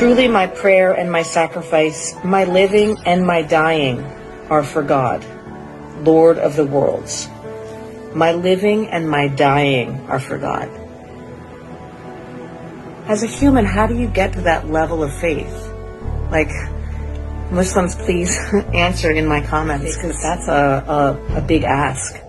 Truly my prayer and my sacrifice, my living and my dying are for God, Lord of the worlds. My living and my dying are for God. As a human, how do you get to that level of faith? Like, Muslims, please answer in my comments, because that's a big ask.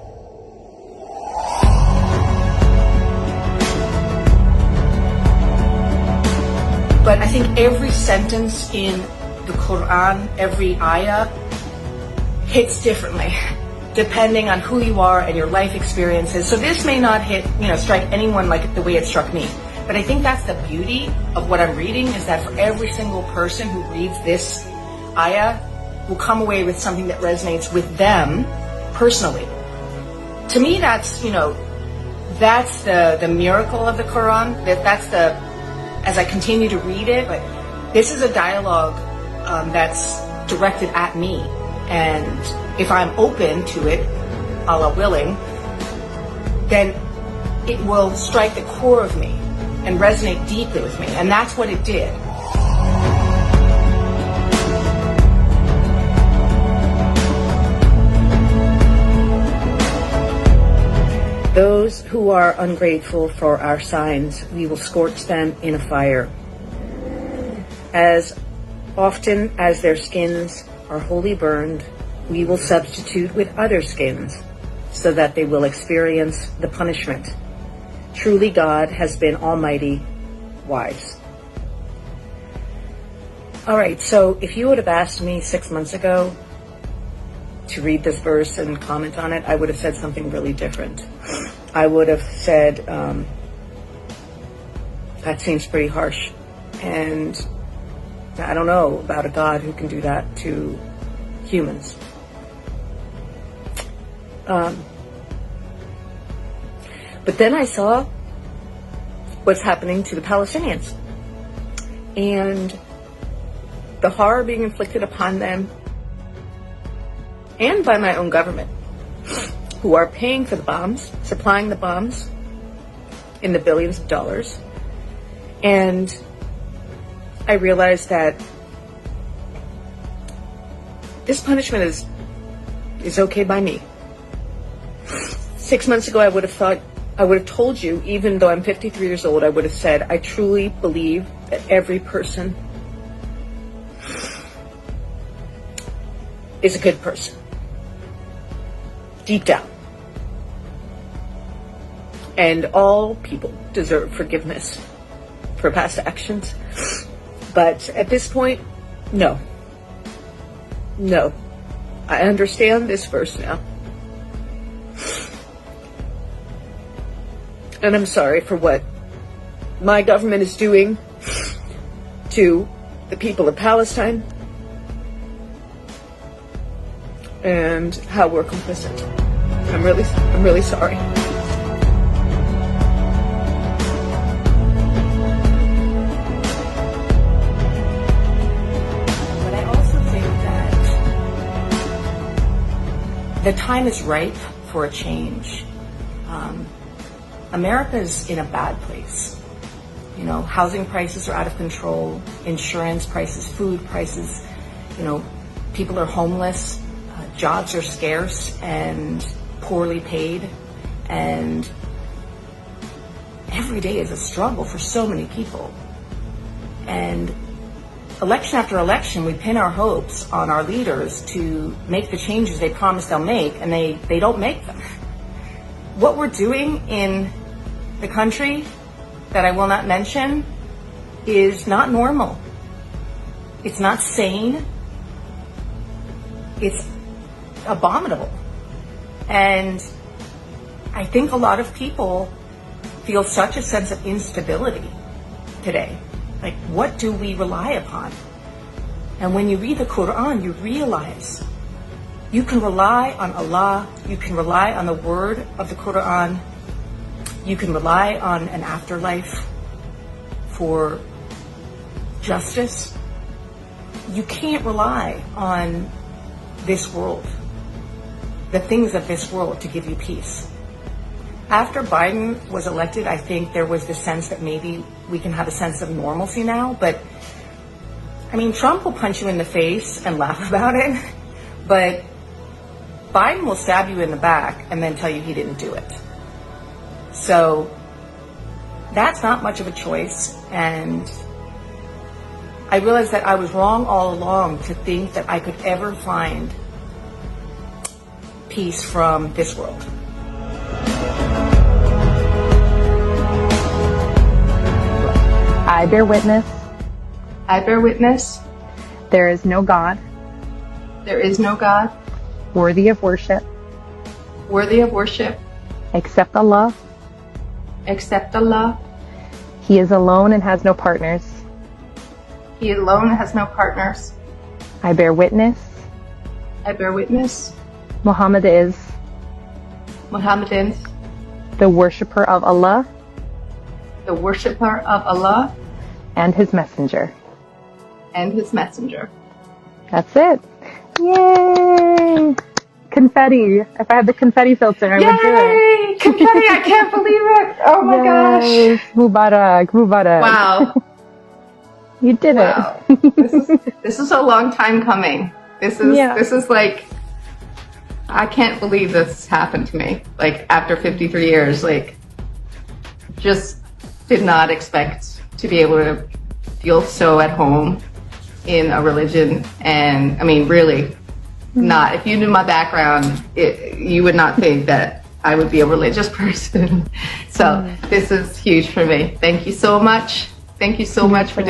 But I think every sentence in the Quran, every ayah, hits differently, depending on who you are and your life experiences. So this may not strike anyone like the way it struck me. But I think that's the beauty of what I'm reading, is that for every single person who reads this ayah will come away with something that resonates with them personally. To me, that's the miracle of the Quran. As I continue to read it, but this is a dialogue that's directed at me. And if I'm open to it, Allah willing, then it will strike the core of me and resonate deeply with me. And that's what it did. Those who are ungrateful for our signs, we will scorch them in a fire. As often as their skins are wholly burned, we will substitute with other skins, so that they will experience the punishment. Truly God has been almighty, wise. All right, so if you would have asked me 6 months ago to read this verse and comment on it, I would have said something really different. I would have said, that seems pretty harsh. And I don't know about a God who can do that to humans. But then I saw what's happening to the Palestinians and the horror being inflicted upon them and by my own government, who are paying for the bombs, supplying the bombs in the billions of dollars. And I realized that this punishment is okay by me. 6 months ago, I would have told you, even though I'm 53 years old, I would have said, I truly believe that every person is a good person, deep down. And all people deserve forgiveness for past actions. But at this point, no. No. I understand this verse now. And I'm sorry for what my government is doing to the people of Palestine and how we're complicit. I'm really sorry. But I also think that the time is ripe for a change. America's in a bad place. Housing prices are out of control, insurance prices, food prices, people are homeless, jobs are scarce and poorly paid, and every day is a struggle for so many people. And election after election, we pin our hopes on our leaders to make the changes they promise they'll make, and they don't make them. What we're doing in the country that I will not mention is not normal. It's not sane. It's abominable. And I think a lot of people feel such a sense of instability today. Like, what do we rely upon? And when you read the Quran, you realize you can rely on Allah, you can rely on the word of the Quran, you can rely on an afterlife for justice. You can't rely on this world, the things of this world, to give you peace. After Biden was elected, I think there was this sense that maybe we can have a sense of normalcy now, but I mean, Trump will punch you in the face and laugh about it, but Biden will stab you in the back and then tell you he didn't do it. So that's not much of a choice. And I realized that I was wrong all along to think that I could ever find peace from this world. I bear witness. I bear witness. There is no God There is no God worthy of worship worthy of worship except Allah. except Allah. He is alone and has no partners. He alone has no partners. I bear witness. I bear witness. Muhammad is Muhammadans, the worshipper of Allah the worshipper of Allah and his messenger. and his messenger. That's it. Yay! Confetti. If I had the confetti filter, I would do it. Yay! Confetti, I can't believe it. Oh my Yes. gosh. Mubarak, Mubarak. Wow. You did Wow. This is a long time coming. This is like, I can't believe this happened to me. Like after 53 years, like just did not expect to be able to feel so at home in a religion. And I mean, really not, if you knew my background, you would not think that I would be a religious person. So this is huge for me. Thank you so much. Thank you so much for